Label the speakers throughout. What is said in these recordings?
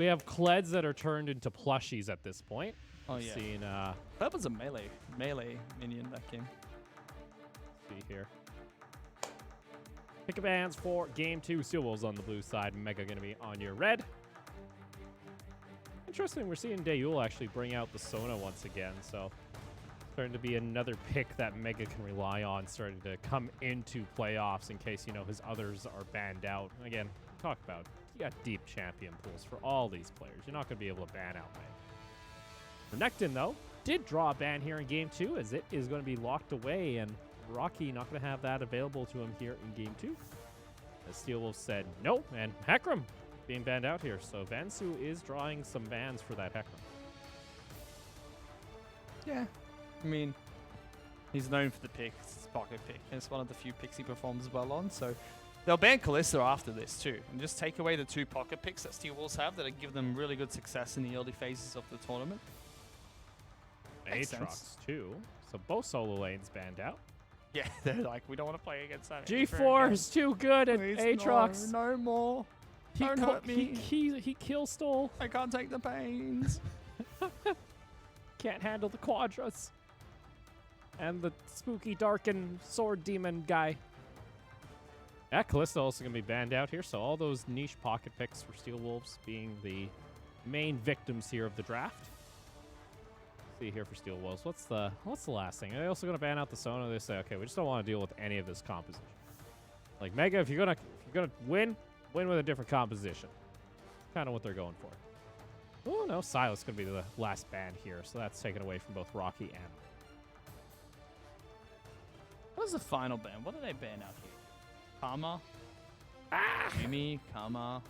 Speaker 1: We have Kleds that are turned into plushies at this point.
Speaker 2: Oh, yeah.
Speaker 1: Seen,
Speaker 2: That was a melee minion that game.
Speaker 1: see here. Pick a bands for game 2. Steel Wolves on the blue side. Mega going to be on your red. Interesting, we're seeing Dayul actually bring out the Sona once again, so starting to be another pick that Mega can rely on, starting to come into playoffs in case, you know, his others are banned out. Again, talk about, you got deep champion pools for all these players. You're not going to be able to ban out Mega. Renekton, though, did draw a ban here in game 2, as it is going to be locked away, and Rocky not going to have that available to him here in game 2. As Steel Wolf said no, and Hecarim being banned out here, so Vansu is drawing some bans for that Hecarim.
Speaker 2: Yeah. I mean, he's known for the pick. It's his pocket pick. It's one of the few picks he performs well on, so they'll ban Kalista after this too, and just take away the 2 pocket picks that Steel Wolves have that give them really good success in the early phases of the tournament.
Speaker 1: Aatrox too, so both solo lanes banned out.
Speaker 2: Yeah, they're like, we don't want to play against that.
Speaker 1: G4 is too good at Aatrox.
Speaker 2: No more. Don't hurt me.
Speaker 1: He kill stole.
Speaker 2: I can't take the pains.
Speaker 1: Can't handle the quadras. And the spooky darken sword demon guy. Yeah, Kalista also going to be banned out here, so all those niche pocket picks for Steel Wolves being the main victims here of the draft. See here for Steel Wolves. What's the last thing? Are they also going to ban out the Sona? They say, okay, we just don't want to deal with any of this composition. Like Mega, if you're gonna win with a different composition. Kind of what they're going for. Oh no, Silas going to be the last ban here, so that's taken away from both Rocky and.
Speaker 2: What was the final ban? What did they ban out here? Karma? Yumi, Karma,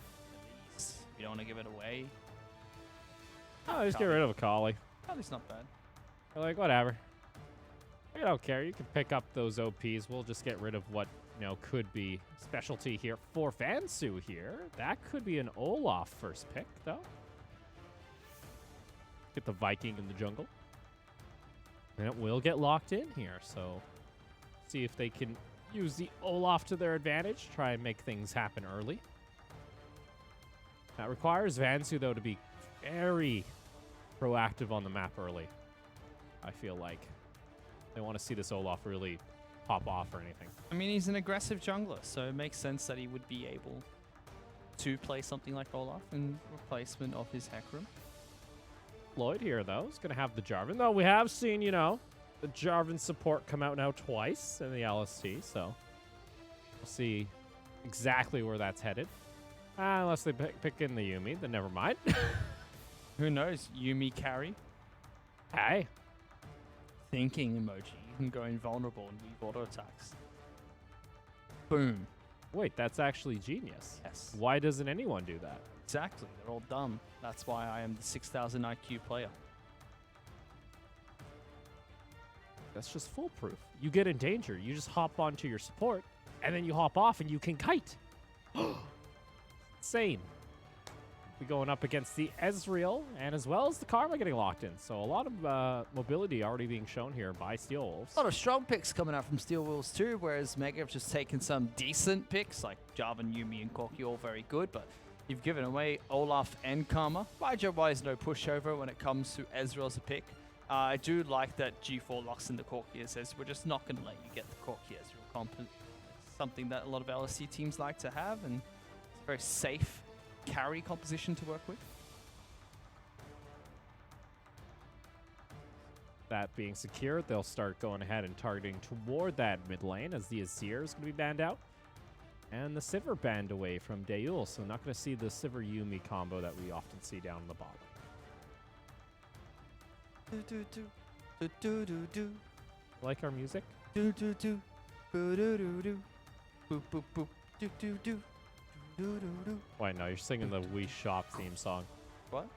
Speaker 2: Elise. We don't want to give it away.
Speaker 1: Oh, just get rid of Akali.
Speaker 2: Kali's not bad.
Speaker 1: They're like, whatever. I don't care. You can pick up those OPs. We'll just get rid of what, you know, could be specialty here for Vansu here. That could be an Olaf first pick, though. Get the Viking in the jungle. And it will get locked in here, so see if they can use the Olaf to their advantage. Try and make things happen early. That requires Vansu, though, to be very proactive on the map early. I feel like they want to see this Olaf really pop off or anything.
Speaker 2: I mean, he's an aggressive jungler, so it makes sense that he would be able to play something like Olaf in replacement of his Hecarim.
Speaker 1: Lloyd here, though, is going to have the Jarvan. Though we have seen, you know, the Jarvan support come out now twice in the LST, so we'll see exactly where that's headed. Unless they pick in the Yumi, then never mind.
Speaker 2: Who knows? Yumi carry.
Speaker 1: Hey.
Speaker 2: Thinking emoji. You can go invulnerable and weave auto attacks. Boom.
Speaker 1: Wait, that's actually genius.
Speaker 2: Yes.
Speaker 1: Why doesn't anyone do that?
Speaker 2: Exactly. They're all dumb. That's why I am the 6,000 IQ player.
Speaker 1: That's just foolproof. You get in danger, you just hop onto your support, and then you hop off and you can kite. Insane. We're going up against the Ezreal, and as well as the Karma getting locked in. So a lot of mobility already being shown here by Steel Wolves.
Speaker 2: A lot of strong picks coming out from Steel Wolves too, whereas Mega have just taken some decent picks, like Jarvan, Yumi, and Corki, all very good, but you've given away Olaf and Karma. My job-wise, no pushover when it comes to Ezreal as a pick. I do like that G4 locks in the Corki and says, we're just not going to let you get the Corki Ezreal comp. It's something that a lot of LST teams like to have, and it's a very safe carry composition to work with.
Speaker 1: That being secured, they'll start going ahead and targeting toward that mid lane as the Azir is going to be banned out. And the Sivir banned away from Dayul, so not going to see the Sivir Yumi combo that we often see down the bottom. Like our music? Wait, no, you're singing the Wii Shop theme song.
Speaker 2: What?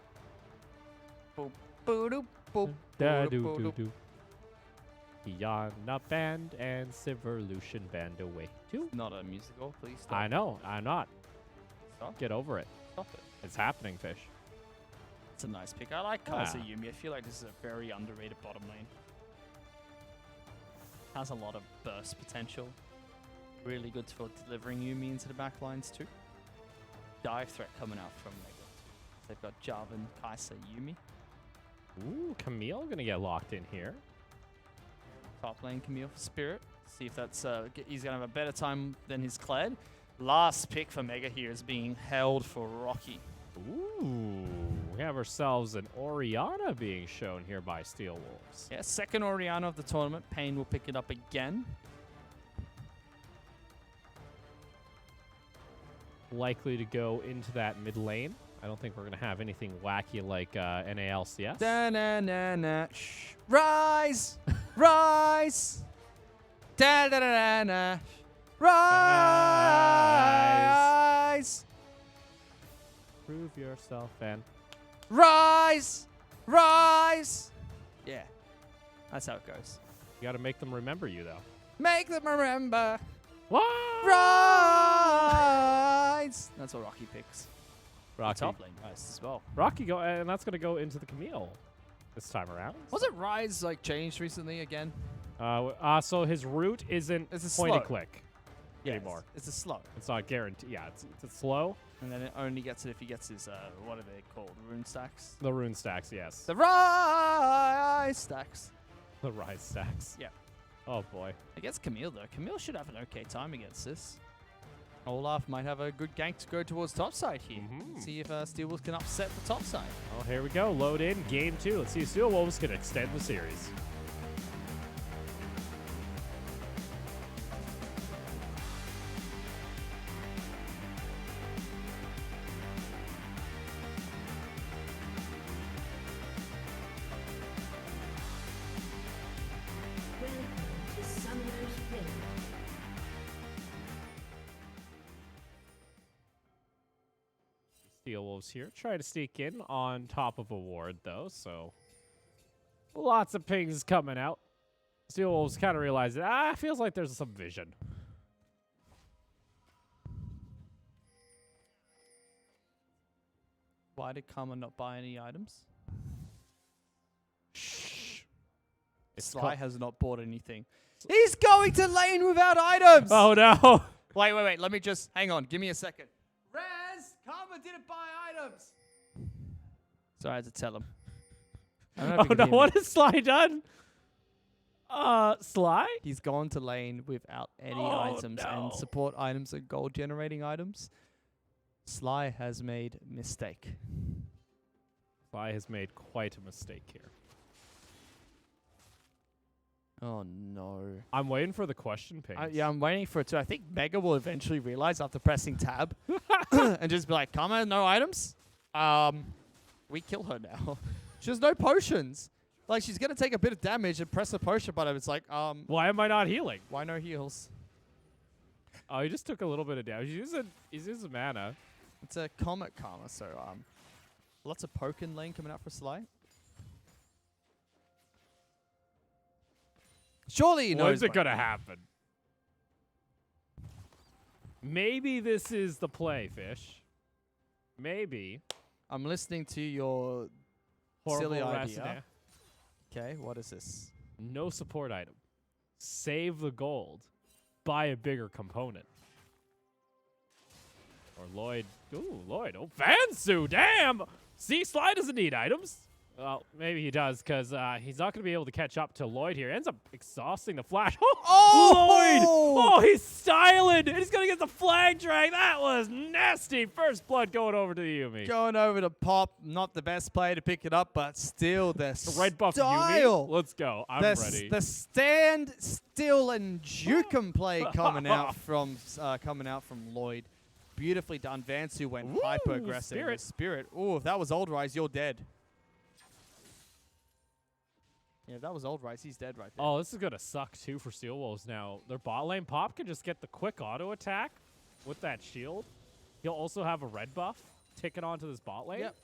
Speaker 1: Da-do-do-do. Yana banned and Sivir Lucian banned away too.
Speaker 2: Not a musical, please stop.
Speaker 1: I know, I'm not.
Speaker 2: Stop.
Speaker 1: Get over it.
Speaker 2: Stop it.
Speaker 1: It's happening, Fish.
Speaker 2: It's a nice pick. I like Kaiser Yumi. I feel like this is a very underrated bottom lane. Has a lot of burst potential. Really good for delivering Yumi into the back lines too. Dive threat coming out from Mega. They've got Jarvan, Kai'Sa, Yuumi.
Speaker 1: Ooh, Camille gonna get locked in here.
Speaker 2: Top lane Camille for Spirit. See if that's he's gonna have a better time than his Kled. Last pick for Mega here is being held for Rocky.
Speaker 1: Ooh, we have ourselves an Orianna being shown here by Steel Wolves.
Speaker 2: Yeah, second Orianna of the tournament. Payne will pick it up again.
Speaker 1: Likely to go into that mid lane. I don't think we're gonna have anything wacky like NALCS.
Speaker 2: Da-na-na-na. Shh. Rise! Rise! Da-da-da-da-na. Rise!
Speaker 1: Prove yourself and
Speaker 2: Rise! Rise! Yeah. That's how it goes.
Speaker 1: you gotta make them remember you though.
Speaker 2: Make them remember.
Speaker 1: What?
Speaker 2: Rise! That's what Rocky picks.
Speaker 1: Rocky.
Speaker 2: Top lane Rise as well.
Speaker 1: Rocky go, and that's gonna go into the Camille this time around.
Speaker 2: Wasn't Rise like changed recently again?
Speaker 1: So his route isn't
Speaker 2: It's a
Speaker 1: point and
Speaker 2: slow.
Speaker 1: click anymore.
Speaker 2: It's a slow.
Speaker 1: It's not guaranteed. Yeah, it's a slow.
Speaker 2: And then it only gets it if he gets his, what are they called? Rune stacks?
Speaker 1: The rune stacks, yes.
Speaker 2: The Rise stacks.
Speaker 1: The rise stacks.
Speaker 2: Yeah.
Speaker 1: Oh boy.
Speaker 2: Against Camille, though. Camille should have an okay time against this. Olaf might have a good gank to go towards topside here.
Speaker 1: Mhm.
Speaker 2: See if Steel Wolves can upset the topside.
Speaker 1: Oh, here we go. Load in. Game 2. Let's see if Steel Wolves can extend the series.
Speaker 3: Welcome to Summoner's Rift.
Speaker 1: Steel Wolves here. Try to sneak in on top of a ward, though, so lots of pings coming out. Steel Wolves kind of realize it. Feels like there's some vision.
Speaker 2: Why did Karma not buy any items?
Speaker 1: Shh. It's
Speaker 2: Sly has not bought anything. He's going to lane without items!
Speaker 1: Oh, no.
Speaker 2: Wait. Let me just... Hang on. Give me a second. Rez! Karma didn't buy items! Sorry, I had to tell him. I don't know if
Speaker 1: Oh,
Speaker 2: you can
Speaker 1: no.
Speaker 2: hear me.
Speaker 1: What has Sly done? Sly?
Speaker 2: He's gone to lane without any
Speaker 1: Oh,
Speaker 2: items
Speaker 1: no.
Speaker 2: and support items and gold generating items. Sly has made mistake.
Speaker 1: Sly has made quite a mistake here.
Speaker 2: Oh no.
Speaker 1: I'm waiting for the question pings.
Speaker 2: Yeah, I'm waiting for it to. I think Mega will eventually realize after pressing tab and just be like, Karma, no items? We kill her now. She has no potions. Like, she's going to take a bit of damage and press the potion button. It's like,
Speaker 1: Why am I not healing?
Speaker 2: why no heals?
Speaker 1: Oh, he just took a little bit of damage. He's using mana.
Speaker 2: It's a Comet Karma, so lots of poke in lane coming out for Sly. Surely he knows.
Speaker 1: When's it
Speaker 2: by
Speaker 1: gonna
Speaker 2: now.
Speaker 1: happen? Maybe this is the play, Fish. Maybe.
Speaker 2: I'm listening to your
Speaker 1: Horrible
Speaker 2: silly idea.
Speaker 1: rationale.
Speaker 2: Okay, what is this?
Speaker 1: No support item. Save the gold. Buy a bigger component. Or Lloyd. Ooh, Lloyd. Oh, Fansu, damn! See, Sly doesn't need items. Well, maybe he does, because he's not going to be able to catch up to Lloyd here. Ends up exhausting the flash.
Speaker 2: Oh!
Speaker 1: Lloyd! Oh, he's styling! And he's going to get the flag drag. That was nasty. First blood going over to the Yuumi.
Speaker 2: Going over to Pop, not the best player to pick it up, but still the
Speaker 1: Red buff
Speaker 2: style.
Speaker 1: Yuumi. Let's go. I'm ready.
Speaker 2: The stand still and juke 'em play coming out from Lloyd. Beautifully done. Vansu went
Speaker 1: Woo,
Speaker 2: hyper aggressive.
Speaker 1: Spirit.
Speaker 2: Spirit. Oh, if that was Old Rise, you're dead. Yeah, if that was Old Rise, he's dead right there.
Speaker 1: Oh, this is going to suck, too, for Steel Wolves now. Their bot lane Pop can just get the quick auto attack with that shield. He'll also have a red buff ticking onto this bot lane.
Speaker 2: Yep.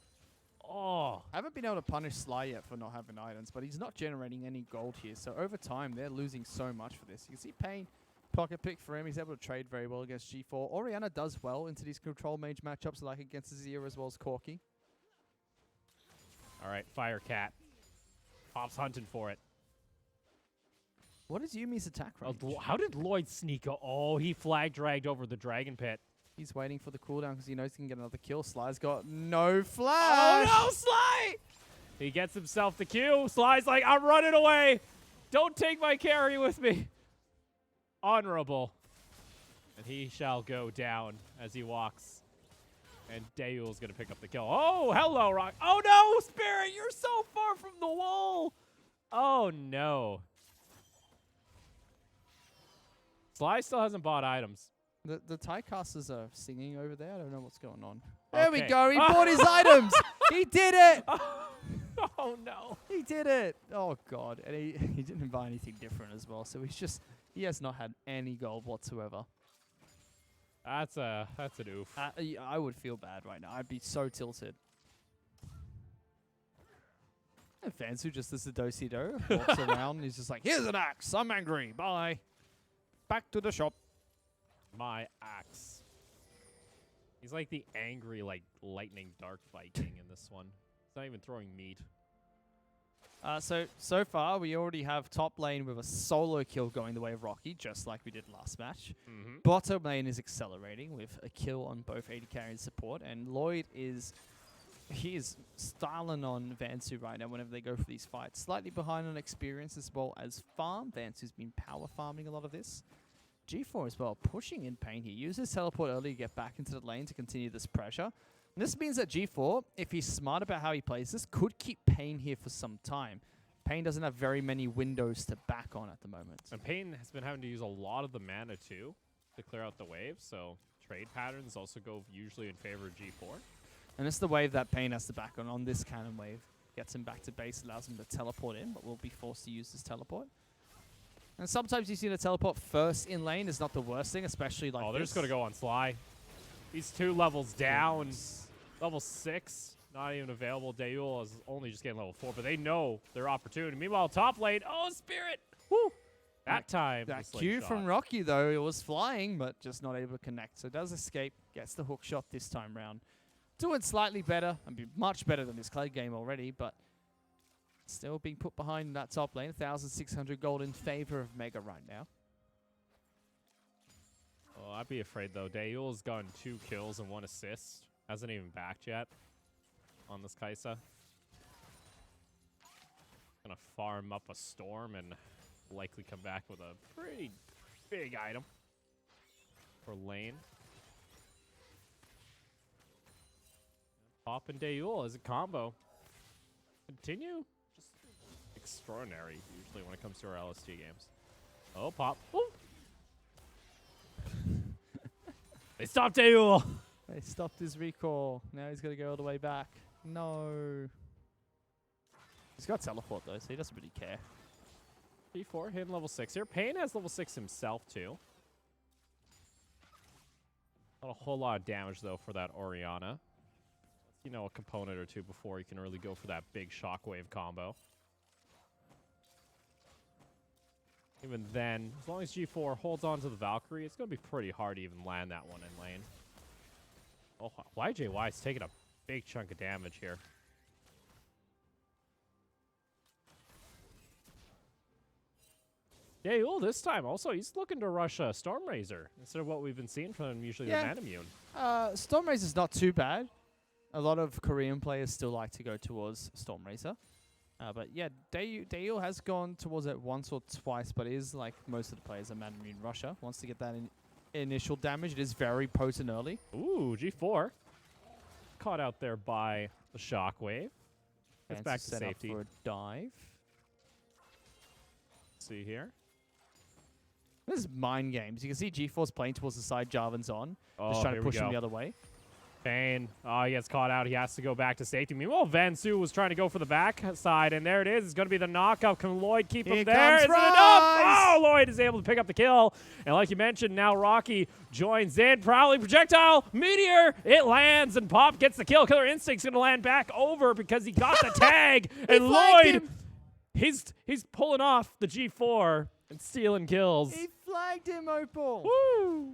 Speaker 1: Oh.
Speaker 2: I haven't been able to punish Sly yet for not having items, but he's not generating any gold here. So over time, they're losing so much for this. You can see Payne, pocket pick for him. He's able to trade very well against G4. Orianna does well into these control mage matchups, like against Azir as well as Corki.
Speaker 1: All right, Fire Cat. Pop's hunting for it.
Speaker 2: What is Yumi's attack range?
Speaker 1: How did Lloyd sneak? Oh, he flag dragged over the dragon pit.
Speaker 2: He's waiting for the cooldown because he knows he can get another kill. Sly's got no flash.
Speaker 1: Oh no, Sly! He gets himself the Q. Sly's like, I'm running away. Don't take my carry with me. Honorable. And he shall go down as he walks. And Dayul's going to pick up the kill. Oh, hello, Rock. Oh no, Spirit, you're so far from the wall. Oh no. Sly still hasn't bought items.
Speaker 2: The Tycasters are singing over there. I don't know what's going on. There we
Speaker 1: Okay.
Speaker 2: go. He bought his items. He did it.
Speaker 1: Oh no.
Speaker 2: He did it. Oh god. And he didn't buy anything different as well. So he has not had any gold whatsoever.
Speaker 1: That's an oof.
Speaker 2: I would feel bad right now. I'd be so tilted. And Fansu just as a do-si-do walks around. He's just like, here's an axe. I'm angry. Bye. Back to the shop.
Speaker 1: My axe. He's like the angry, like, lightning dark Viking in this one. He's not even throwing meat.
Speaker 2: So far, we already have top lane with a solo kill going the way of Rocky, just like we did last match. Bottom lane is accelerating with a kill on both AD carry and support, and Lloyd is styling on Vansu right now whenever they go for these fights. Slightly behind on experience as well as farm. Vansu's been power farming a lot of this. G4 as well, pushing in Pain here. Uses teleport early to get back into the lane to continue this pressure. And this means that G4, if he's smart about how he plays this, could keep Pain here for some time. Pain doesn't have very many windows to back on at the moment.
Speaker 1: And Pain has been having to use a lot of the mana, too, to clear out the wave. So trade patterns also go usually in favor of G4.
Speaker 2: And it's the wave that Pain has to back on this cannon wave. Gets him back to base, allows him to teleport in, but will be forced to use this teleport. And sometimes you see the teleport first in lane is not the worst thing, especially like
Speaker 1: they're just going to go on Sly. He's 2 levels down. Level 6, not even available. Dayul is only just getting level 4, but they know their opportunity. Meanwhile, top lane, Spirit. Woo! That time.
Speaker 2: That Q from Rocky, though, it was flying, but just not able to connect. So does escape, gets the hook shot this time round. Doing slightly better, and be much better than this Clay game already, but still being put behind that top lane. 1,600 gold in favor of Mega right now.
Speaker 1: Oh, I'd be afraid, though. Dayul's gotten 2 kills and 1 assist. Hasn't even backed yet on this Kaisa. Gonna farm up a Storm and likely come back with a pretty big item for lane. Pop and Dayul as a combo. Continue. Just extraordinary, usually, when it comes to our LST games. Oh, Pop. Ooh. They stopped Dayul.
Speaker 2: They stopped his recall. Now he's got to go all the way back. No. He's got teleport, though, so he doesn't really care.
Speaker 1: P4 hitting level 6 here. Pain has level 6 himself, too. Not a whole lot of damage, though, for that Orianna. You know, a component or two before you can really go for that big shockwave combo. Even then, as long as G4 holds on to the Valkyrie, it's going to be pretty hard to even land that one in lane. Oh, YJY is taking a big chunk of damage here. Yeah, well, this time also, he's looking to rush Stormrazor instead of what we've been seeing from him usually with Manamune.
Speaker 2: Stormrazor's not too bad. A lot of Korean players still like to go towards Stormrazor. But yeah, Dayul has gone towards it once or twice, but is like most of the players are Manamune Rusher. Wants to get that initial damage. It is very potent early.
Speaker 1: Ooh, G4. Caught out there by the shockwave. Gets back to
Speaker 2: set
Speaker 1: safety.
Speaker 2: Up for a dive.
Speaker 1: See here.
Speaker 2: This is mind games. You can see G4's playing towards the side Jarvan's on.
Speaker 1: Oh,
Speaker 2: just trying to
Speaker 1: here we
Speaker 2: push him
Speaker 1: go.
Speaker 2: the other way.
Speaker 1: Pain. Oh, he gets caught out. He has to go back to safety. Meanwhile, Vansu was trying to go for the back side, and there it is. It's going to be the knockup. Can Lloyd keep him there? Is it enough? Oh, Lloyd is able to pick up the kill. And like you mentioned, now Rocky joins in. Probably projectile. Meteor. It lands, and Pop gets the kill. Killer Instinct's going to land back over because he got the tag. And Lloyd, he's pulling off the G4 and stealing kills.
Speaker 2: He flagged him, Opal.
Speaker 1: Woo!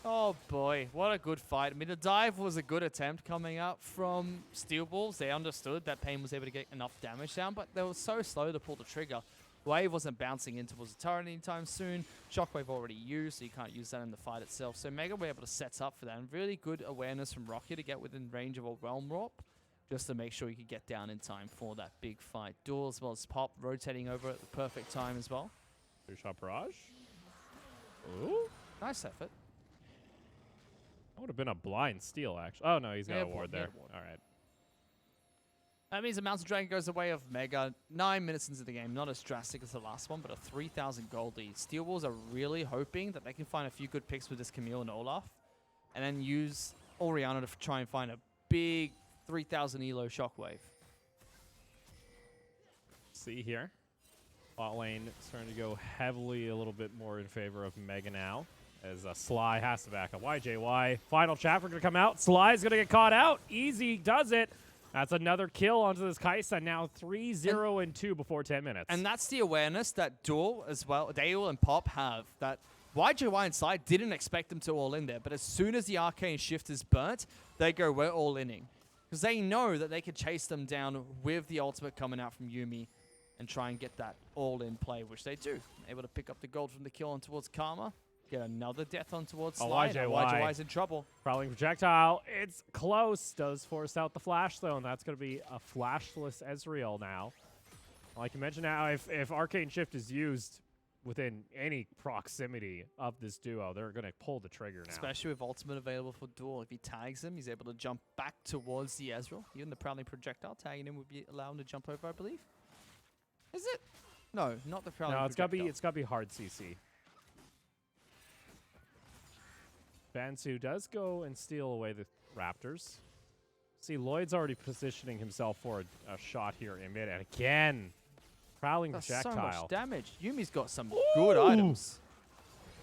Speaker 2: Oh boy, what a good fight. I mean, the dive was a good attempt coming up from Steel Balls. They understood that Pain was able to get enough damage down, but they were so slow to pull the trigger. Wave wasn't bouncing in towards the turret anytime soon. Shockwave already used, so you can't use that in the fight itself. So Mega were able to set up for that. And really good awareness from Rocky to get within range of a Realm Warp, just to make sure you could get down in time for that big fight. Duel as well as Pop rotating over at the perfect time as well.
Speaker 1: Two-shot barrage. Ooh.
Speaker 2: Nice effort.
Speaker 1: That would have been a blind steal, actually. Oh, no, he's got a ward there. All right.
Speaker 2: That means the Mountain Dragon goes the way of Mega. 9 minutes into the game, not as drastic as the last one, but a 3,000 gold lead. Steel Wolves are really hoping that they can find a few good picks with this Camille and Olaf, and then use Orianna to try and find a big 3,000 elo Shockwave.
Speaker 1: See here. Bot lane starting to go heavily a little bit more in favor of Mega now, as Sly has to back up. YJY. Final chapter going to come out. Sly's going to get caught out. Easy does it. That's another kill onto this Kaisa. Now 3-0-2 before 10 minutes.
Speaker 2: And that's the awareness that Duel as well, Dale and Pop have, that YJY and Sly didn't expect them to all in there. But as soon as the Arcane Shift is burnt, they go, we're all inning. Because they know that they could chase them down with the ultimate coming out from Yuumi and try and get that all-in play, which they do. Able to pick up the gold from the kill on towards Karma. Get another death on towards Sly. YJY's in trouble.
Speaker 1: Prowling projectile. It's close. Does force out the flash, though, and that's going to be a flashless Ezreal now. Like you mentioned now, if Arcane Shift is used within any proximity of this duo, they're going to pull the trigger now.
Speaker 2: Especially with ultimate available for Duel. If he tags him, he's able to jump back towards the Ezreal. Even the Prowling projectile tagging him would be allowed him to jump over, I believe. Is it? No, not the Prowling projectile.
Speaker 1: No, it's got to be hard CC. Bansu does go and steal away the Raptors. See, Lloyd's already positioning himself for a shot here in mid. And again, Prowling projectile.
Speaker 2: So much damage. Yumi's got some good items.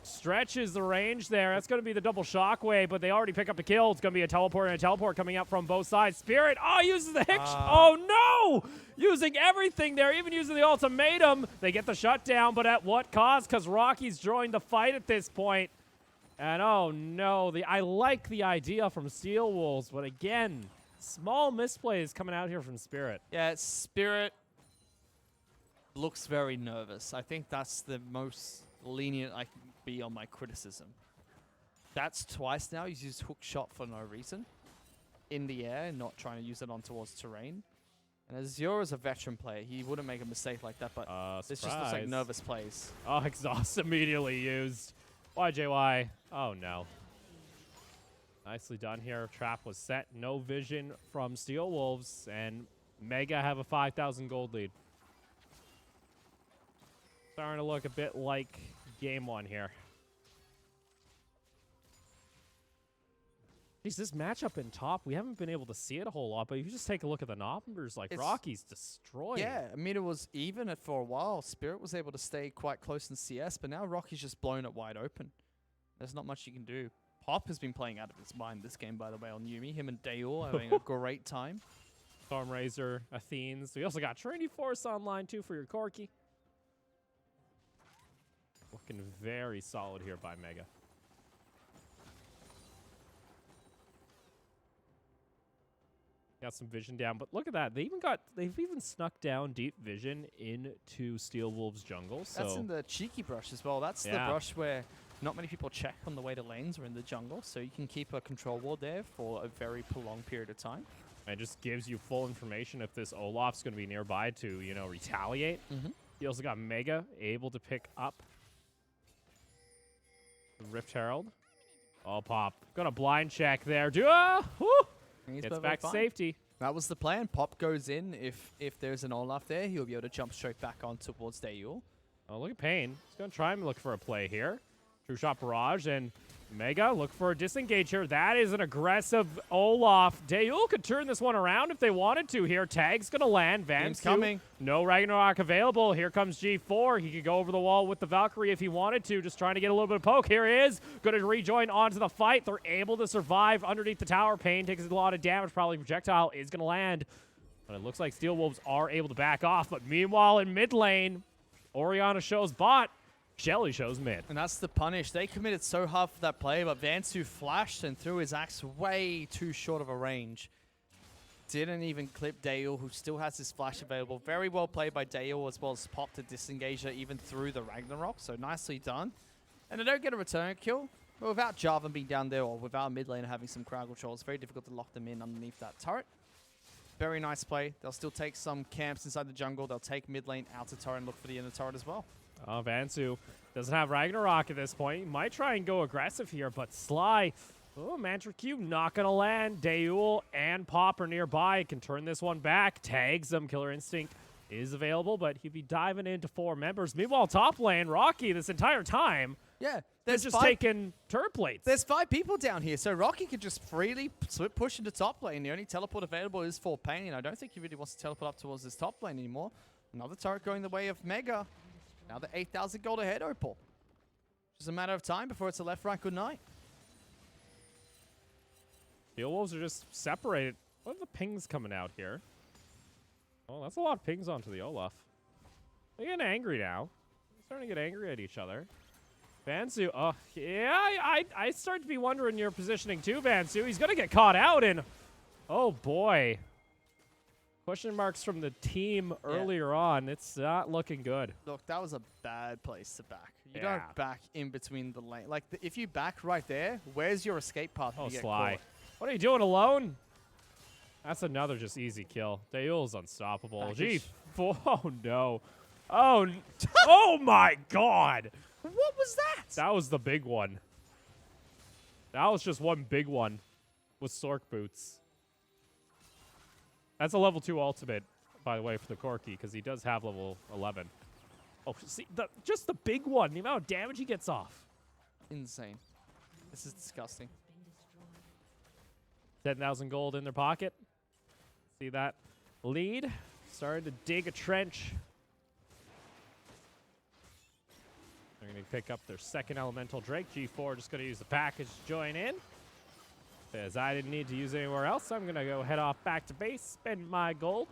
Speaker 1: Stretches the range there. That's going to be the double shockwave, but they already pick up the kill. It's going to be a teleport coming up from both sides. Spirit, uses the Hick. Oh, no! Using everything there, even using the ultimatum. They get the shutdown, but at what cost? Because Rocky's joined the fight at this point. And oh no, I like the idea from Steel Wolves, but again, small misplays coming out here from Spirit.
Speaker 2: Yeah, Spirit looks very nervous. I think that's the most lenient I can be on my criticism. That's twice now. He's used hook shot for no reason in the air and not trying to use it on towards terrain. And Azure is a veteran player. He wouldn't make a mistake like that, but this just looks like nervous plays.
Speaker 1: Oh, exhaust immediately used. YJY. Oh, no. Nicely done here. Trap was set. No vision from Steel Wolves, and Mega have a 5,000 gold lead. Starting to look a bit like game one here. Jeez, this matchup in top, we haven't been able to see it a whole lot, but if you just take a look at the numbers, like Rocky's destroying.
Speaker 2: Yeah, I mean, it was even for a while. Spirit was able to stay quite close in CS, but now Rocky's just blown it wide open. There's not much you can do. Pop has been playing out of his mind this game, by the way, on Yuumi. Him and Daewoo having a great time.
Speaker 1: Stormrazor, Athenes. We also got Trinity Force online, too, for your Corki. Looking very solid here by Mega. Got some vision down, but look at that. They've even snuck down deep vision into Steel Wolves jungle. So
Speaker 2: that's in the cheeky brush as well. That's the brush where not many people check on the way to lanes or in the jungle, so you can keep a control ward there for a very prolonged period of time.
Speaker 1: It just gives you full information if this Olaf's going to be nearby to, retaliate. You also got Mega able to pick up the Rift Herald. Oh, Pop. Gonna blind check there. Gets back to safety.
Speaker 2: That was the plan. Pop goes in. If there's an Olaf there, he'll be able to jump straight back on towards Daewoo.
Speaker 1: Oh, look at Payne. He's going to try and look for a play here. True shot barrage, and Mega look for a disengage here. That is an aggressive Olaf. Daewoo could turn this one around if they wanted to here. Tag's going to land. Van's coming. No Ragnarok available. Here comes G4. He could go over the wall with the Valkyrie if he wanted to. Just trying to get a little bit of poke. Here he is. Going to rejoin onto the fight. They're able to survive underneath the tower. Payne takes a lot of damage. Probably projectile is going to land. But it looks like Steel Wolves are able to back off. But meanwhile, in mid lane, Orianna shows bot. Shelly shows mid.
Speaker 2: And that's the punish. They committed so hard for that play, but Vansu flashed and threw his axe way too short of a range didn't even clip Dale, who still has his flash available. Very well played by Dale, as well as Pop to disengage her even through the Ragnarok. So nicely done. And they don't get a return kill. But without Jarvan being down there or without a mid laner having some crowd control, it's very difficult to lock them in underneath that turret. Very nice play. They'll still take some camps inside the jungle. They'll take mid lane out to turret and look for the inner turret as well.
Speaker 1: Oh, Vansu doesn't have Ragnarok at this point. He might try and go aggressive here, but Sly, oh, Mantra Cube not going to land. Daeul and Pop are nearby. Can turn this one back. Tags them. Killer Instinct is available, but he'd be diving into 4 members. Meanwhile, top lane, Rocky this entire time.
Speaker 2: Yeah,
Speaker 1: They're just taking turret plates.
Speaker 2: There's 5 people down here, so Rocky could just freely push into top lane. The only teleport available is for Pain. I don't think he really wants to teleport up towards this top lane anymore. Another turret going the way of Mega. Now the 8,000 gold ahead, Opal. Just a matter of time before it's a left-right good night.
Speaker 1: The Wolves are just separated. What are the pings coming out here? Oh, that's a lot of pings onto the Olaf. They're getting angry now. They're starting to get angry at each other. Vansu, oh, yeah, I start to be wondering your positioning too, Vansu. He's going to get caught out, and oh boy. Question marks from the team earlier on. It's not looking good.
Speaker 2: Look, that was a bad place to back. You
Speaker 1: Yeah.
Speaker 2: don't back in between the lane. Like, if you back right there, where's your escape path if
Speaker 1: Oh,
Speaker 2: you get
Speaker 1: Sly.
Speaker 2: caught?
Speaker 1: What are you doing alone? That's another just easy kill. Daeul's unstoppable.
Speaker 2: Package.
Speaker 1: Gee, oh no. Oh, oh my god.
Speaker 2: What was that?
Speaker 1: That was the big one. That was just one big one with Sork boots. That's a level 2 ultimate, by the way, for the Corki, because he does have level 11. Oh, see, just the big one. The amount of damage he gets off.
Speaker 2: Insane. This is disgusting.
Speaker 1: 10,000 gold in their pocket. See that lead? Starting to dig a trench. They're going to pick up their second elemental Drake. G4 just going to use the package to join in. As I didn't need to use anywhere else, I'm going to go head off back to base, spend my gold.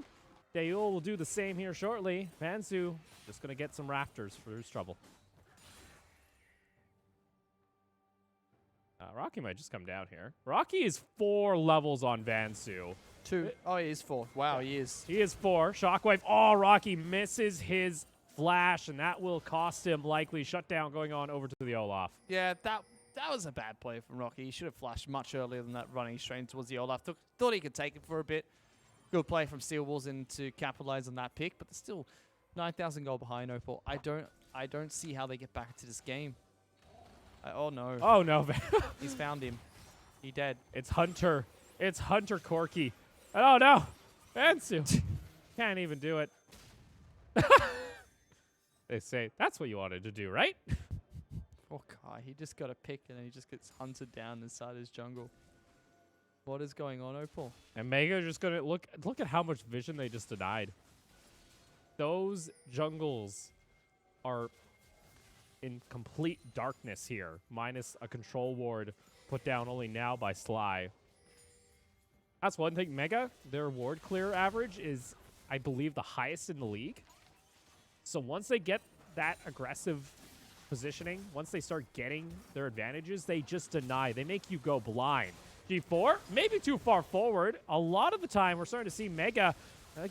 Speaker 1: Daeul will do the same here shortly. Vansu just going to get some rafters for his trouble. Rocky might just come down here. Rocky is 4 levels on Vansu.
Speaker 2: 2. Oh, he is 4. Wow, he is.
Speaker 1: He is 4. Shockwave. Oh, Rocky misses his flash, and that will cost him likely shutdown going on over to the Olaf.
Speaker 2: Yeah, that was a bad play from Rocky. He should have flashed much earlier than that, running straight towards the Olaf. Thought he could take it for a bit. Good play from Steel Wolves in to capitalize on that pick, but there's still 9,000 gold behind Opal. I don't see how they get back into this game. Oh no.
Speaker 1: Oh no.
Speaker 2: He's found him. He dead.
Speaker 1: It's Hunter. It's Hunter Corky. Oh no. Vansu. Can't even do it. They say, that's what you wanted to do, right?
Speaker 2: Oh god, he just got a pick and then he just gets hunted down inside his jungle. What is going on, Opal?
Speaker 1: And Mega just gonna look at how much vision they just denied. Those jungles are in complete darkness here, minus a control ward put down only now by Sly. That's one thing. Mega, their ward clear average is, I believe, the highest in the league. So once they get that aggressive positioning, once they start getting their advantages, they just deny. They make you go blind. G4, maybe too far forward. A lot of the time, we're starting to see Mega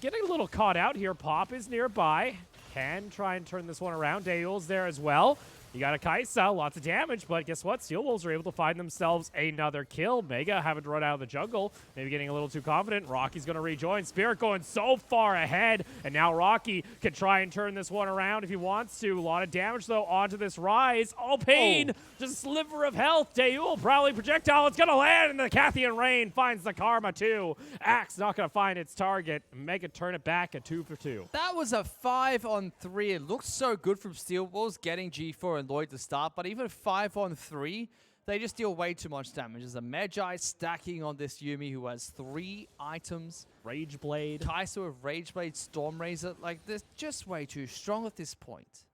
Speaker 1: getting a little caught out here. Pop is nearby. Can try and turn this one around. Daeul's there as well. You got a Kaisa, lots of damage, but guess what? Steel Wolves are able to find themselves another kill. Mega having to run out of the jungle, maybe getting a little too confident. Rocky's going to rejoin. Spirit going so far ahead, and now Rocky can try and turn this one around if he wants to. A lot of damage, though, onto this Rise. Oh, Pain! Oh. Just a sliver of health. Daeul, probably projectile. It's going to land, and the Cathian Rain finds the Karma, too. Axe not going to find its target. Mega turn it back at 2 for 2.
Speaker 2: That was a 5-on-3. It looked so good from Steel Wolves getting G4 and Lloyd to start, but even 5-on-3, they just deal way too much damage. There's a Magi stacking on this Yuumi who has 3 items.
Speaker 1: Rage Blade.
Speaker 2: Kaisa with Rage Blade, Storm Razor. Like, they're just way too strong at this point.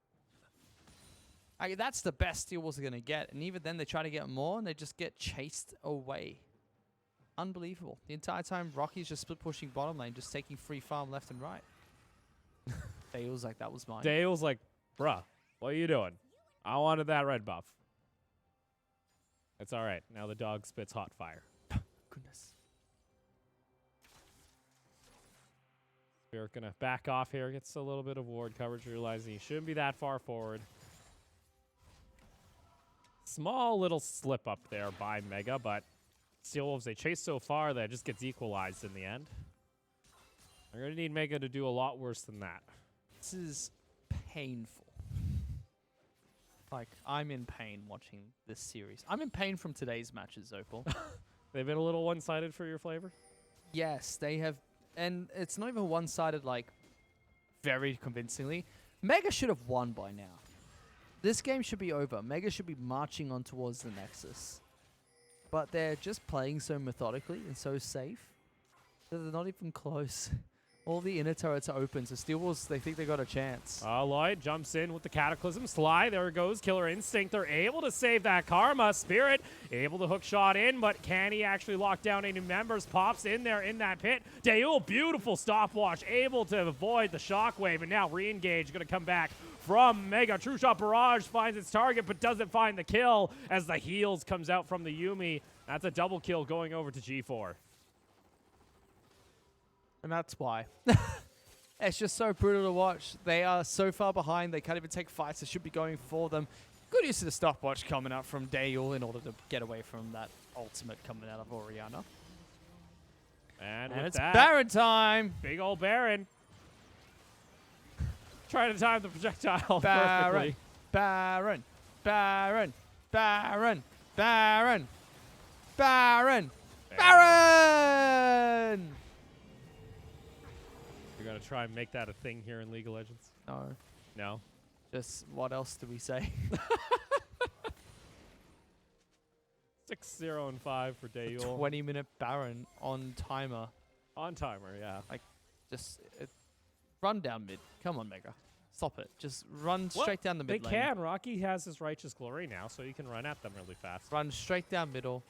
Speaker 2: Like, that's the best Steel Wolves are going to get, and even then they try to get more, and they just get chased away. Unbelievable. The entire time, Rocky's just split pushing bottom lane, just taking free farm left and right. Daeul's like, that was mine.
Speaker 1: Daeul's like, bruh, what are you doing? I wanted that red buff. It's all right. Now the dog spits hot fire.
Speaker 2: Goodness.
Speaker 1: We're going to back off here. Gets a little bit of ward coverage, realizing he shouldn't be that far forward. Small little slip up there by Mega, but Steel Wolves, they chase so far that it just gets equalized in the end. They're going to need Mega to do a lot worse than that.
Speaker 2: This is painful. Like, I'm in pain watching this series. I'm in pain from today's matches, Opal.
Speaker 1: They've been a little one-sided for your flavor?
Speaker 2: Yes, they have. And it's not even one-sided, like, very convincingly. Mega should have won by now. This game should be over. Mega should be marching on towards the Nexus. But they're just playing so methodically and so safe that they're not even close. All the inner turrets are open, so Steel Wolves, they think they got a chance.
Speaker 1: Lloyd jumps in with the Cataclysm. Sly, there it goes. Killer Instinct. They're able to save that Karma. Spirit able to hook shot in, but can he actually lock down any members? Pops in there in that pit. Daewoo, beautiful stopwatch, able to avoid the shockwave, and now re-engage. Going to come back from Mega. True Shot Barrage finds its target, but doesn't find the kill as the heals comes out from the Yuumi. That's a double kill going over to G4.
Speaker 2: And that's why. It's just so brutal to watch. They are so far behind. They can't even take fights that should be going for them. Good use of the stopwatch coming out from Daewoo in order to get away from that ultimate coming out of Orianna.
Speaker 1: And
Speaker 2: it's
Speaker 1: that,
Speaker 2: Baron time.
Speaker 1: Big old Baron. Trying to time the projectile
Speaker 2: Baron,
Speaker 1: perfectly.
Speaker 2: Baron, Baron, Baron, Baron, Baron, Baron.
Speaker 1: You're going to try and make that a thing here in League of Legends?
Speaker 2: No.
Speaker 1: No?
Speaker 2: Just what else do we say?
Speaker 1: 6-0-5 for Daewoo.
Speaker 2: 20-minute Baron on timer.
Speaker 1: On timer, yeah.
Speaker 2: Just run down mid. Come on, Mega. Stop it. Just run straight down the mid
Speaker 1: They
Speaker 2: lane.
Speaker 1: can. Rocky has his Righteous Glory now, so you can run at them really fast.
Speaker 2: Run straight down middle.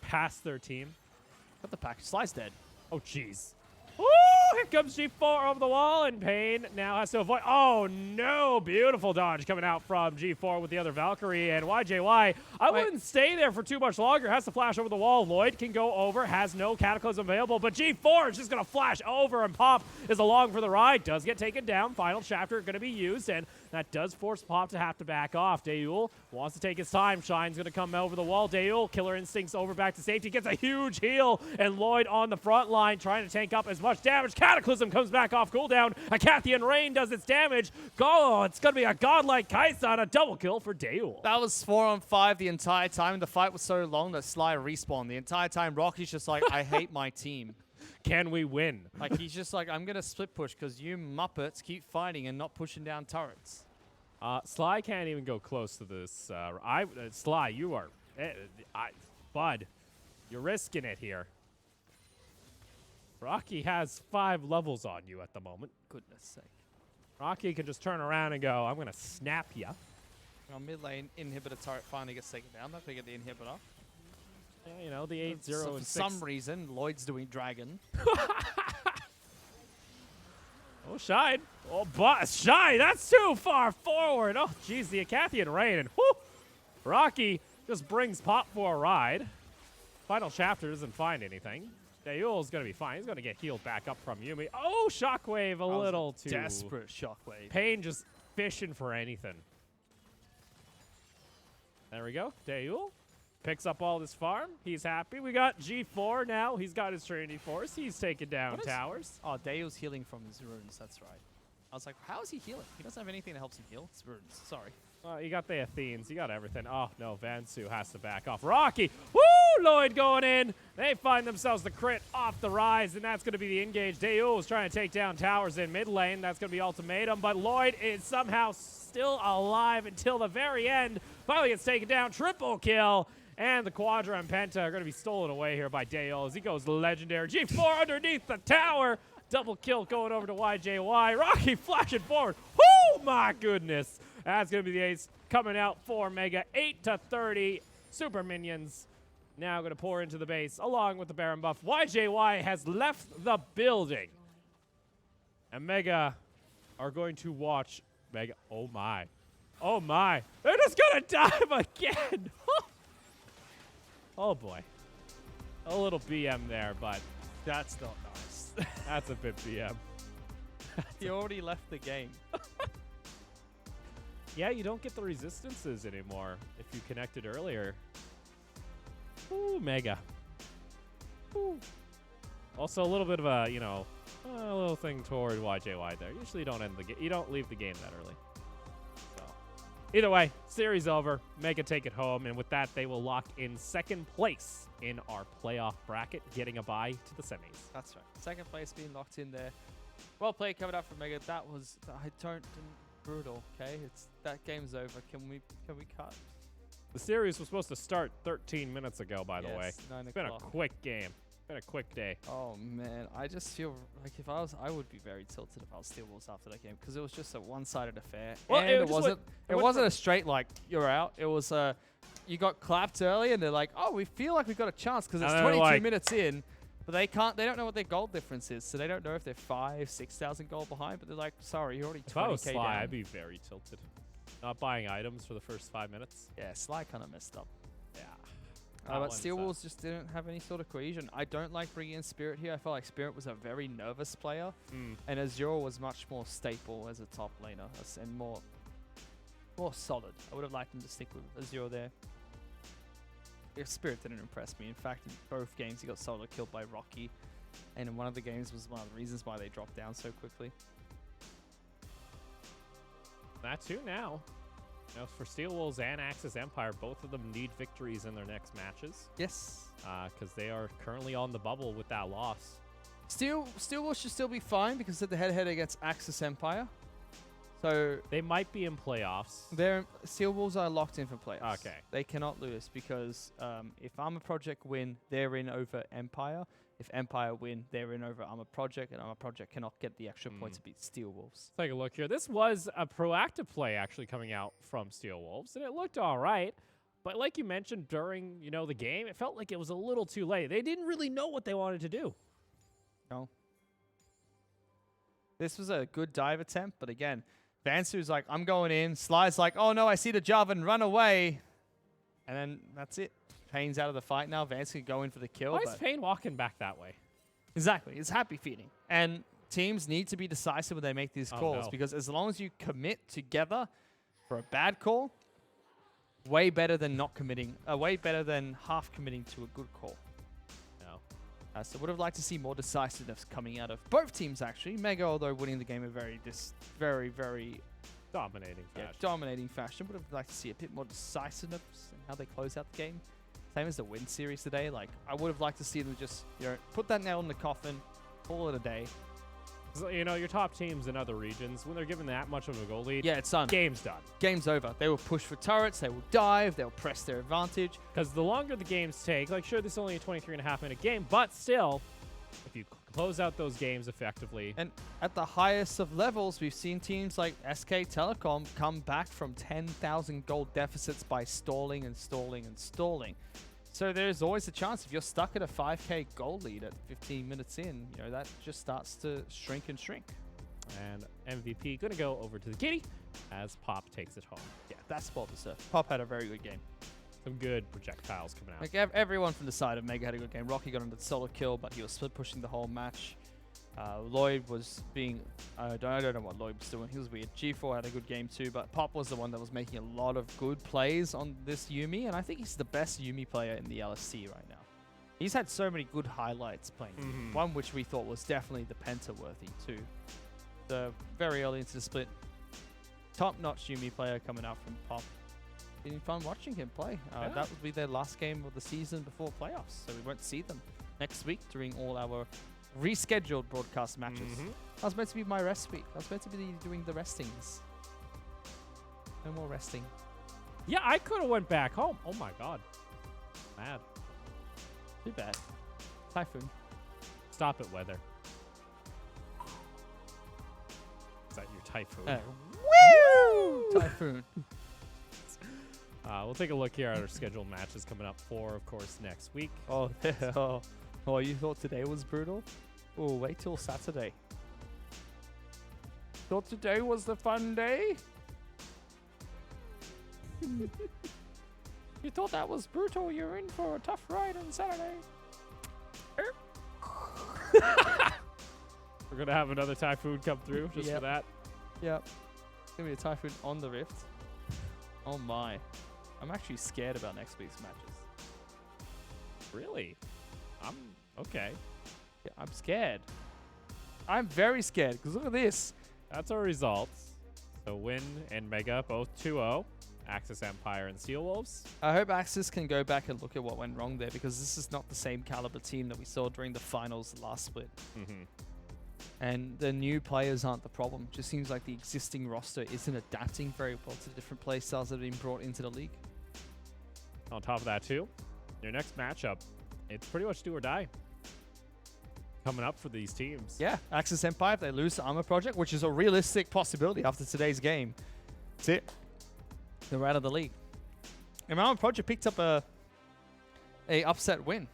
Speaker 1: Past their team.
Speaker 2: Got the pack. Sly's dead.
Speaker 1: Oh, jeez. Woo! Here comes G4 over the wall, and Pain now has to avoid. Oh, no. Beautiful dodge coming out from G4 with the other Valkyrie. And YJY, I wouldn't stay there for too much longer. Has to flash over the wall. Lloyd can go over. Has no Cataclysm available. But G4 is just going to flash over, and Pop is along for the ride. Does get taken down. Final chapter going to be used, and that does force Pop to have to back off. Daewoo wants to take his time. Shine's going to come over the wall. Daewoo, Killer Instincts over back to safety. Gets a huge heal, and Lloyd on the front line trying to tank up as much damage. Cataclysm comes back off cooldown. A Cathian Rain does its damage. Go! It's going to be a godlike Kaisa and a double kill for Daewoo.
Speaker 2: That was 4-on-5 the entire time. The fight was so long that Sly respawned. The entire time, Rocky's just like, I hate my team.
Speaker 1: Can we win?
Speaker 2: Like, he's just like, I'm going to split push because you Muppets keep fighting and not pushing down turrets.
Speaker 1: Sly can't even go close to this. Sly, you are... Bud, you're risking it here. Rocky has 5 levels on you at the moment.
Speaker 2: Goodness sake.
Speaker 1: Rocky can just turn around and go, I'm going to snap ya.
Speaker 2: Our mid lane inhibitor turret finally gets taken down. Don't forget the inhibitor.
Speaker 1: Yeah, you know, the 8-0
Speaker 2: So
Speaker 1: and
Speaker 2: for
Speaker 1: 6.
Speaker 2: some reason, Lloyd's doing dragon.
Speaker 1: Oh, Shine. Oh, Shine, that's too far forward. Oh, jeez, the Acathian Rain. And whoo, Rocky just brings Pop for a ride. Final chapter doesn't find anything. Daewoo's going to be fine. He's going to get healed back up from Yuumi. Oh, Shockwave a little too.
Speaker 2: Desperate shockwave.
Speaker 1: Pain just fishing for anything. There we go. Daewoo picks up all this farm. He's happy. We got G4 now. He's got his Trinity Force. He's taking down towers.
Speaker 2: Oh, Daewoo's healing from his runes. That's right. I was like, how is he healing? He doesn't have anything that helps him heal. It's runes. Sorry.
Speaker 1: You got the Athenes. You got everything. Oh, no. Vansu has to back off. Rocky. Woo! Lloyd going in. They find themselves the crit off the rise, and that's going to be the engage. Daewoo is trying to take down towers in mid lane. That's going to be ultimatum, but Lloyd is somehow still alive until the very end. Finally gets taken down. Triple kill. And the Quadra and Penta are going to be stolen away here by Daewoo as he goes legendary. G4 underneath the tower. Double kill going over to YJY. Rocky flashing forward. Oh my goodness. That's going to be the ace coming out for Mega. 8-30. Super minions now going to pour into the base along with the Baron buff. YJY has left the building. And Mega are going to watch Mega. Oh my. Oh my. They're just going to dive again. Oh boy. A little BM there, but
Speaker 2: That's not nice.
Speaker 1: That's a bit BM.
Speaker 2: He already left the game.
Speaker 1: Yeah, you don't get the resistances anymore if you connected earlier. Ooh, mega. Ooh. Also, a little bit of a, you know, a little thing toward YJY there. Usually you don't end the game. You don't leave the game that early. So, either way, series over. Mega take it home, and with that, they will lock in second place in our playoff bracket, getting a bye to the semis.
Speaker 2: That's right. Second place being locked in there. Well played coming up from Mega. That was brutal. Okay, that game's over. Can we cut?
Speaker 1: The series was supposed to start 13 minutes ago, by the way.
Speaker 2: 9
Speaker 1: It's been a
Speaker 2: o'clock.
Speaker 1: quick game. It's been a quick day.
Speaker 2: Oh man, I just feel like if I would be very tilted if I was Steel Wolves after that game because it was just a one-sided affair.
Speaker 1: Well,
Speaker 2: and
Speaker 1: it
Speaker 2: it
Speaker 1: just
Speaker 2: wasn't a straight like you're out. It was you got clapped early and they're like, oh, we feel like we've got a chance because it's
Speaker 1: And they're
Speaker 2: 22
Speaker 1: like-
Speaker 2: minutes in, but they don't know what their goal difference is, so they don't know if they're 6,000 goal behind. But they're like, sorry, you're already
Speaker 1: If I was
Speaker 2: 20k
Speaker 1: Sly,
Speaker 2: down.
Speaker 1: I'd be very tilted. Not buying items for the first 5 minutes.
Speaker 2: Yeah, Sly kind of messed up.
Speaker 1: Yeah.
Speaker 2: But Steel Wolves just didn't have any sort of cohesion. I don't like bringing in Spirit here. I felt like Spirit was a very nervous player, and Azure was much more staple as a top laner and more solid. I would have liked him to stick with Azure there. If Spirit didn't impress me. In fact, in both games he got solo killed by Rocky, and in one of the games was one of the reasons why they dropped down so quickly.
Speaker 1: That too now. Now for Steel Wolves and Axis Empire, both of them need victories in their next matches.
Speaker 2: Yes.
Speaker 1: Because they are currently on the bubble with that loss.
Speaker 2: Steel Wolves should still be fine because they're the head-to-head against Axis Empire. So
Speaker 1: They might be in playoffs.
Speaker 2: Steel Wolves are locked in for playoffs.
Speaker 1: Okay.
Speaker 2: They cannot lose because if Armor Project win, they're in over Empire. If Empire win, they're in over Armor Project, and Armor Project cannot get the extra point to beat Steel Wolves.
Speaker 1: Let's take a look here. This was a proactive play actually coming out from Steel Wolves, and it looked all right. But like you mentioned during, the game, it felt like it was a little too late. They didn't really know what they wanted to do.
Speaker 2: No. This was a good dive attempt, but again, Vansu's like, I'm going in. Sly's like, oh no, I see the Jarvan, run away. And then that's it. Payne's out of the fight now. Vance can go in for the kill.
Speaker 1: Why is Payne walking back that way?
Speaker 2: Exactly. It's happy feeding. And teams need to be decisive when they make these calls because as long as you commit together for a bad call, way better than not committing, way better than half committing to a good call.
Speaker 1: No.
Speaker 2: So would have liked to see more decisiveness coming out of both teams actually. Mega, although winning the game in very
Speaker 1: Dominating fashion.
Speaker 2: dominating fashion, would have liked to see a bit more decisiveness in how they close out the game. Same as the win series today. Like I would have liked to see them just put that nail in the coffin, call it a day.
Speaker 1: So, your top teams in other regions, when they're given that much of a goal lead,
Speaker 2: Yeah, it's done.
Speaker 1: game's done.
Speaker 2: Game's over. They will push for turrets. They will dive. They'll press their advantage.
Speaker 1: Because the longer the games take, like sure, this is only a 23.5-minute game, but still, if you close out those games effectively.
Speaker 2: And at the highest of levels, we've seen teams like SK Telecom come back from 10,000 gold deficits by stalling and stalling and stalling. So there's always a chance if you're stuck at a 5k gold lead at 15 minutes in, that just starts to shrink and shrink.
Speaker 1: And MVP going to go over to the kitty as Pop takes it home.
Speaker 2: Yeah, that's well deserved. Pop had a very good game.
Speaker 1: Some good projectiles coming out.
Speaker 2: Like everyone from the side of Mega had a good game. Rocky got into the solo kill, but he was split pushing the whole match. Lloyd was being, I don't know what Lloyd was doing. He was weird. G4 had a good game too, but Pop was the one that was making a lot of good plays on this Yuumi, and I think he's the best Yuumi player in the LST right now. He's had so many good highlights playing. One which we thought was definitely the Penta worthy too. The very early into the split, top-notch Yuumi player coming out from Pop. Been fun watching him play. That would be their last game of the season before playoffs, so we won't see them next week during all our rescheduled broadcast matches. That was meant to be my rest week. I was meant to be doing the restings. No more resting.
Speaker 1: Yeah, I could have went back home. Oh my god. Mad.
Speaker 2: Too bad. Typhoon.
Speaker 1: Stop it, weather. Is that your typhoon?
Speaker 2: Woo! Typhoon.
Speaker 1: We'll take a look here at our scheduled matches coming up for, of course, next week.
Speaker 2: Oh, you thought today was brutal? Oh, wait till Saturday. Thought today was the fun day? You thought that was brutal? You're in for a tough ride on Saturday.
Speaker 1: We're gonna have another typhoon come through just for
Speaker 2: Yep.
Speaker 1: that.
Speaker 2: Yep. It's gonna be a typhoon on the Rift. Oh my. I'm actually scared about next week's matches.
Speaker 1: Really? I'm okay.
Speaker 2: Yeah, I'm scared. I'm very scared because look at this.
Speaker 1: That's our results. So Win and Mega both 2-0. Axis Empire and Steel Wolves.
Speaker 2: I hope Axis can go back and look at what went wrong there because this is not the same caliber team that we saw during the finals last split.
Speaker 1: Mm-hmm.
Speaker 2: And the new players aren't the problem. Just seems like the existing roster isn't adapting very well to the different play styles that have been brought into the league.
Speaker 1: On top of that, too, your next matchup, it's pretty much do or die coming up for these teams.
Speaker 2: Yeah, Axis Empire, if they lose to Armor Project, which is a realistic possibility after today's game, that's it. They're out of the league. And Armor Project picked up a upset win.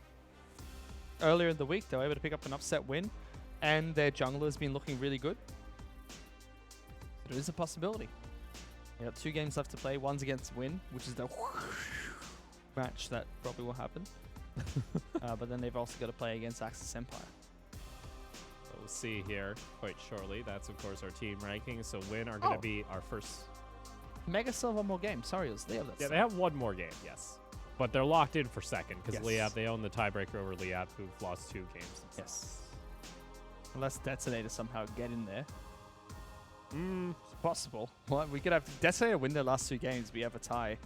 Speaker 2: Earlier in the week, they were able to pick up an upset win, and their jungler has been looking really good. It is a possibility. They got 2 games left to play. One's against Win, which is the match that probably will happen. But then they've also got to play against Axis Empire.
Speaker 1: So we'll see here quite shortly. That's, of course, our team rankings. So Win are going to be our first.
Speaker 2: Mega still have one more game. Sorry, they have that.
Speaker 1: Yeah, they have one more game, yes. But they're locked in for second because
Speaker 2: Yes.
Speaker 1: Liab, they own the tiebreaker over Liab, who've lost 2 games themselves.
Speaker 2: Yes. Unless Detonator somehow get in there.
Speaker 1: It's
Speaker 2: Possible. Well, we could have Detonator win their last 2 games. We have a tie.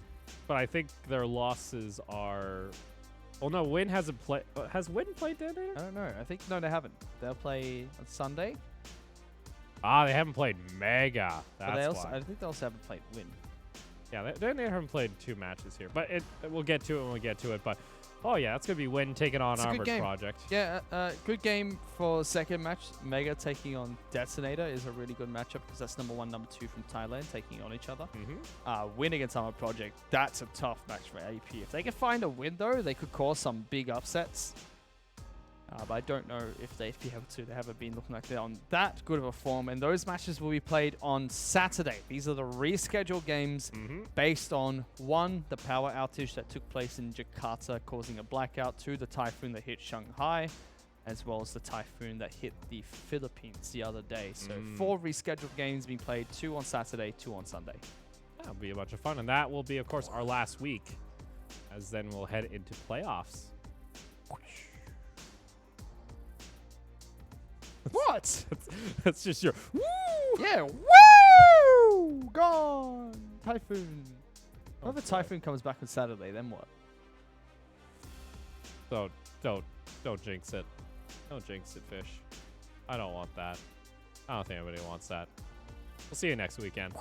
Speaker 1: But I think their losses are. Oh no, Win hasn't played. Has Win played Detonator?
Speaker 2: I don't know. I think no, they haven't. They'll play on Sunday.
Speaker 1: Ah, they haven't played Mega.
Speaker 2: But
Speaker 1: That's
Speaker 2: they also,
Speaker 1: why.
Speaker 2: I think they also haven't played Win.
Speaker 1: Yeah, they haven't played 2 matches here, but we'll get to it when we get to it. But oh yeah, it's gonna be Win taking on
Speaker 2: It's a good
Speaker 1: Armored
Speaker 2: game.
Speaker 1: Project.
Speaker 2: Yeah, good game for second match. Mega taking on Detonator is a really good matchup because that's number 1, number 2 from Thailand taking on each other. Win against Armored Project, that's a tough match for AP. If they can find a win though, they could cause some big upsets. But I don't know if they'd be able to. They haven't been looking like they're on that good of a form. And those matches will be played on Saturday. These are the rescheduled games based on 1, the power outage that took place in Jakarta causing a blackout, 2, the typhoon that hit Shanghai, as well as the typhoon that hit the Philippines the other day. So 4 rescheduled games being played, 2 on Saturday, 2 on Sunday.
Speaker 1: That'll be a bunch of fun. And that will be, of course, our last week, as then we'll head into playoffs.
Speaker 2: What?
Speaker 1: That's just your woo!
Speaker 2: Yeah, woo! Gone! Typhoon. What if the typhoon comes back on Saturday, then what?
Speaker 1: Don't jinx it. Don't jinx it, Fish. I don't want that. I don't think anybody wants that. We'll see you next weekend.